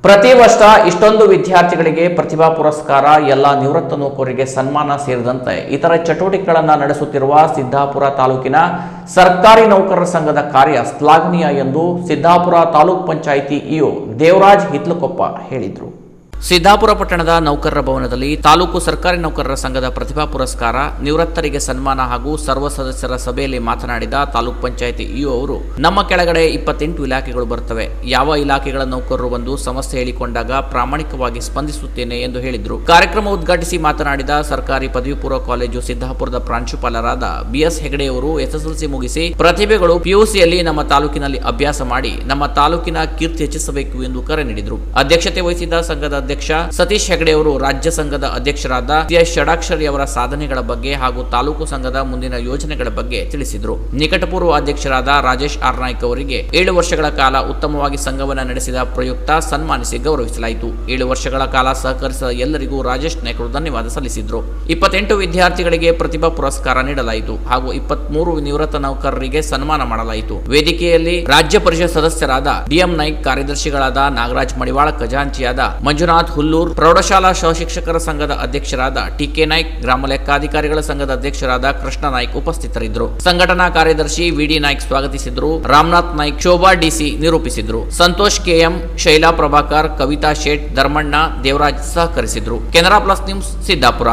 ಪ್ರತಿ ವರ್ಷ ಇಷ್ಟೊಂದು ವಿದ್ಯಾರ್ಥಿಗಳಿಗೆ ಪ್ರತಿಭಾ ಪುರಸ್ಕಾರ, ಎಲ್ಲ ನಿವೃತ್ತ ನೌಕರರಿಗೆ ಸನ್ಮಾನ ಸೇರಿದಂತೆ ಇತರ ಚಟುವಟಿಕೆಗಳನ್ನು ನಡೆಸುತ್ತಿರುವ ಸಿದ್ದಾಪುರ ತಾಲೂಕಿನ ಸರ್ಕಾರಿ ನೌಕರರ ಸಂಘದ ಕಾರ್ಯ ಶ್ಲಾಘನೀಯ ಎಂದು ಸಿದ್ದಾಪುರ ತಾಲೂಕ್ ಪಂಚಾಯಿತಿ ಇಒ ದೇವರಾಜ್ ಹಿತ್ಲಕೊಪ್ಪ ಹೇಳಿದರು. ಸಿದ್ದಾಪುರ ಪಟ್ಟಣದ ನೌಕರರ ಭವನದಲ್ಲಿ ತಾಲೂಕು ಸರ್ಕಾರಿ ನೌಕರರ ಸಂಘದ ಪ್ರತಿಭಾ ಪುರಸ್ಕಾರ, ನಿವೃತ್ತರಿಗೆ ಸನ್ಮಾನ ಹಾಗೂ ಸರ್ವ ಸದಸ್ಯರ ಸಭೆಯಲ್ಲಿ ಮಾತನಾಡಿದ ತಾಲೂಕ್ ಪಂಚಾಯಿತಿ ಇಒ ಅವರು, ನಮ್ಮ ಕೆಳಗಡೆ 28 ಇಲಾಖೆಗಳು ಬರುತ್ತವೆ. ಯಾವ ಇಲಾಖೆಗಳ ನೌಕರರು ಒಂದು ಸಮಸ್ಯೆ ಹೇಳಿಕೊಂಡಾಗ ಪ್ರಾಮಾಣಿಕವಾಗಿ ಸ್ಪಂದಿಸುತ್ತೇನೆ ಎಂದು ಹೇಳಿದರು. ಕಾರ್ಯಕ್ರಮ ಉದ್ಘಾಟಿಸಿ ಮಾತನಾಡಿದ ಸರ್ಕಾರಿ ಪದವಿ ಪೂರ್ವ ಕಾಲೇಜು ಸಿದ್ದಾಪುರದ ಪ್ರಾಂಶುಪಾಲರಾದ ಬಿಎಸ್ ಹೆಗಡೆಯವರು, ಎಸ್ಎಸ್ಎಲ್ಸಿ ಮುಗಿಸಿ ಪ್ರತಿಭೆಗಳು ಪಿಯುಸಿಯಲ್ಲಿ ನಮ್ಮ ತಾಲೂಕಿನಲ್ಲಿ ಅಭ್ಯಾಸ ಮಾಡಿ ನಮ್ಮ ತಾಲೂಕಿನ ಕೀರ್ತಿ ಹೆಚ್ಚಿಸಬೇಕು ಎಂದು ಕರೆ ನೀಡಿದರು. ಅಧ್ಯಕ್ಷತೆ ವಹಿಸಿದ್ದ ಸಂಘದ ಅಧ್ಯಕ್ಷ ಸತೀಶ್ ಹೆಗಡೆ ಅವರು ರಾಜ್ಯ ಸಂಘದ ಅಧ್ಯಕ್ಷರಾದ ಎಸ್ ಷಡಾಕ್ಷರಿ ಅವರ ಸಾಧನೆಗಳ ಬಗ್ಗೆ ಹಾಗೂ ತಾಲೂಕು ಸಂಘದ ಮುಂದಿನ ಯೋಜನೆಗಳ ಬಗ್ಗೆ ತಿಳಿಸಿದರು. ನಿಕಟಪೂರ್ವ ಅಧ್ಯಕ್ಷರಾದ ರಾಜೇಶ್ ಆರ್ ನಾಯ್ಕ್ ಅವರಿಗೆ 7 ವರ್ಷಗಳ ಕಾಲ ಉತ್ತಮವಾಗಿ ಸಂಘವನ್ನು ನಡೆಸಿದ ಪ್ರಯುಕ್ತ ಸನ್ಮಾನಿಸಿ ಗೌರವಿಸಲಾಯಿತು. 7 ವರ್ಷಗಳ ಕಾಲ ಸಹಕರಿಸಿದ ಎಲ್ಲರಿಗೂ ರಾಜೇಶ್ ನಾಯ್ಕ್ ಅವರು ಧನ್ಯವಾದ ಸಲ್ಲಿಸಿದರು. 28 ವಿದ್ಯಾರ್ಥಿಗಳಿಗೆ ಪ್ರತಿಭಾ ಪುರಸ್ಕಾರ ನೀಡಲಾಯಿತು ಹಾಗೂ 23 ನಿವೃತ್ತ ನೌಕರರಿಗೆ ಸನ್ಮಾನ ಮಾಡಲಾಯಿತು. ವೇದಿಕೆಯಲ್ಲಿ ರಾಜ್ಯ ಪರಿಷತ್ ಸದಸ್ಯರಾದ ಡಿಎಂ ನಾಯ್ಕ್, ಕಾರ್ಯದರ್ಶಿಗಳಾದ ನಾಗರಾಜ್ ಮಡಿವಾಳ, ಖಜಾಂಚಿಯಾದ ಮಂಜುನಾಥ್ ಹುಲ್ಲೂರ್, ಪ್ರೌಢಶಾಲಾ ಸಹಶಿಕ್ಷಕರ ಸಂಘದ ಅಧ್ಯಕ್ಷರಾದ ಟಿಕೆ ನಾಯ್ಕ್, ಗ್ರಾಮ ಲೆಕ್ಕಾಧಿಕಾರಿಗಳ ಸಂಘದ ಅಧ್ಯಕ್ಷರಾದ ಕೃಷ್ಣ ನಾಯ್ಕ್ ಉಪಸ್ಥಿತರಿದ್ದರು. ಸಂಘಟನಾ ಕಾರ್ಯದರ್ಶಿ ವಿಡಿ ನಾಯ್ಕ್ ಸ್ವಾಗತಿಸಿದರು. ರಾಮನಾಥ್ ನಾಯ್ಕ್, ಶೋಭಾ ಡಿಸಿ ನಿರೂಪಿಸಿದರು. ಸಂತೋಷ್ ಕೆಎಂ, ಶೈಲಾ ಪ್ರಭಾಕರ್, ಕವಿತಾ ಶೇಟ್, ಧರ್ಮಣ್ಣ, ದೇವರಾಜ್ ಸಹಕರಿಸಿದರು. Canara plus news Siddapura.